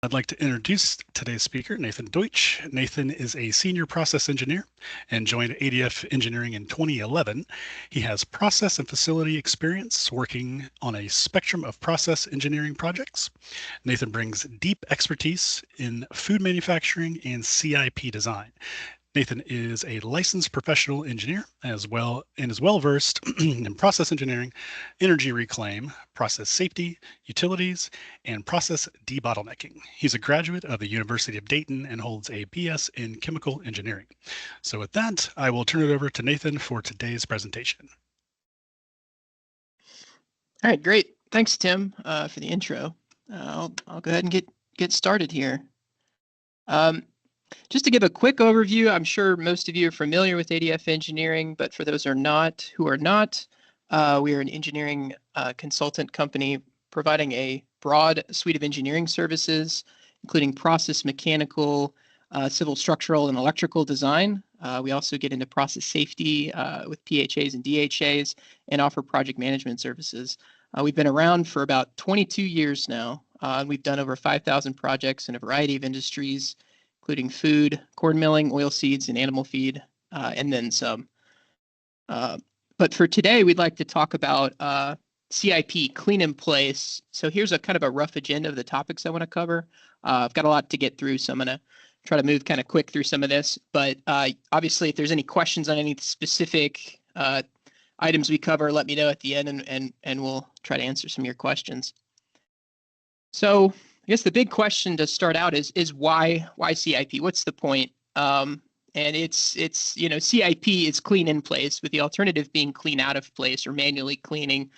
I'd like to introduce today's speaker, Nathan Deutsch. Nathan is a senior process engineer and joined ADF Engineering in 2011. He has process and facility experience working on a spectrum of process engineering projects. Nathan brings deep expertise in food manufacturing and CIP design. Nathan is a licensed professional engineer as well and is well versed in process engineering, energy reclaim, process safety, utilities, and process debottlenecking. He's a graduate of the University of Dayton and holds a BS in chemical engineering. So with that, I will turn it over to Nathan for today's presentation. All right, great. Thanks, Tim, for the intro. I'll go ahead and get started here. Just to give a quick overview, I'm sure most of you are familiar with ADF Engineering, but for those who are not, we are an engineering consultant company providing a broad suite of engineering services, including process, mechanical, civil, structural, and electrical design. We also get into process safety with PHAs and DHAs and offer project management services. We've been around for about 22 years now. We've done over 5,000 projects in a variety of industries, including food, corn milling, oil seeds, and animal feed, and then some. But for today, we'd like to talk about CIP, clean in place. So here's a kind of a rough agenda of the topics I want to cover. I've got a lot to get through, so I'm going to try to move kind of quick through some of this. But obviously, if there's any questions on any specific items we cover, let me know at the end, and we'll try to answer some of your questions. So I guess the big question to start out is why CIP? What's the point? And it's CIP is clean in place, with the alternative being clean out of place or manually cleaning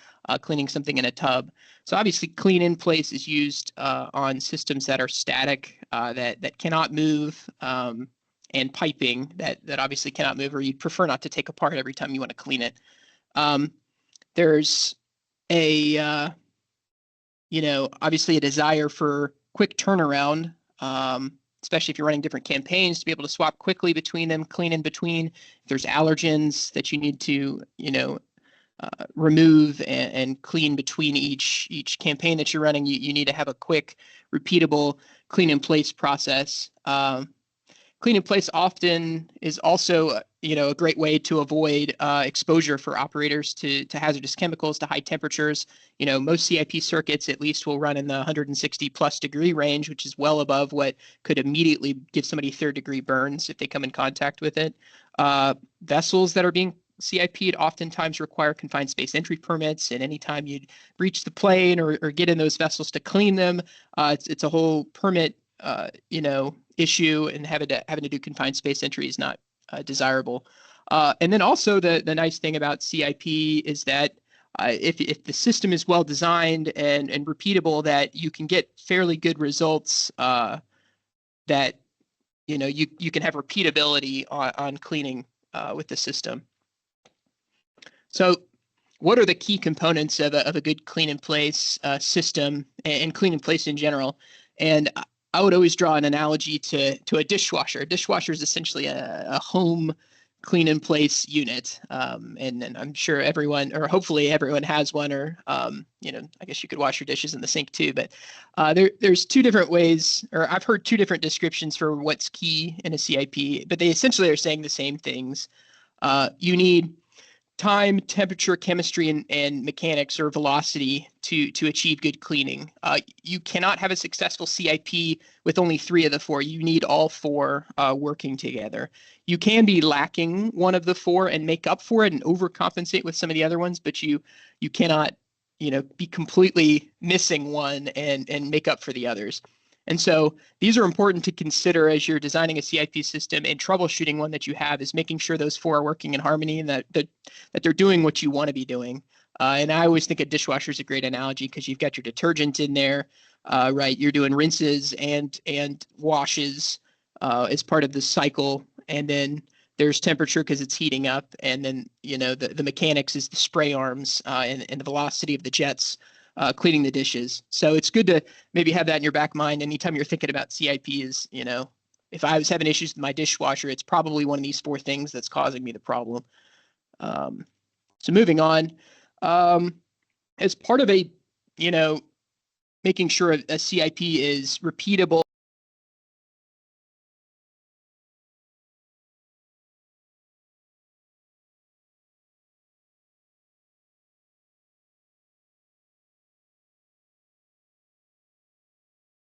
something in a tub. So obviously, clean in place is used on systems that are static, that cannot move, and piping that obviously cannot move, or you'd prefer not to take apart every time you want to clean it. There's obviously a desire for quick turnaround, especially if you're running different campaigns, to be able to swap quickly between them, clean in between. If there's allergens that you need to, remove and clean between each campaign that you're running, you need to have a quick, repeatable, clean in place process. Clean in place often is also a great way to avoid exposure for operators to hazardous chemicals, to high temperatures. Most CIP circuits at least will run in the 160 plus degree range, which is well above what could immediately give somebody third degree burns if they come in contact with it. Vessels that are being CIP'd oftentimes require confined space entry permits, and anytime you breach the plane or get in those vessels to clean them, it's a whole permit issue, and having to do confined space entry is not desirable. And then also the nice thing about CIP is that if the system is well designed and repeatable, that you can get fairly good results, that you can have repeatability on cleaning with the system. So what are the key components of a good clean in place system and clean in place in general? And I would always draw an analogy to a dishwasher. A dishwasher is essentially a home clean in place unit. And I'm sure everyone, or hopefully everyone, has one, or I guess you could wash your dishes in the sink too. But there's two different ways, or I've heard two different descriptions for what's key in a CIP, but they essentially are saying the same things. You need time, temperature, chemistry, and mechanics, or velocity, to achieve good cleaning. You cannot have a successful CIP with only three of the four. You need all four working together. You can be lacking one of the four and make up for it and overcompensate with some of the other ones, but you cannot be completely missing one and make up for the others. And so these are important to consider as you're designing a CIP system, and troubleshooting one that you have is making sure those four are working in harmony and that they're doing what you want to be doing. And I always think a dishwasher is a great analogy, because you've got your detergent in there, right? You're doing rinses and washes as part of the cycle, and then there's temperature because it's heating up, and then the mechanics is the spray arms and the velocity of the jets cleaning the dishes. So it's good to maybe have that in your back mind anytime you're thinking about CIP. Is if I was having issues with my dishwasher, it's probably one of these four things that's causing me the problem. So moving on, as part of a making sure a CIP is repeatable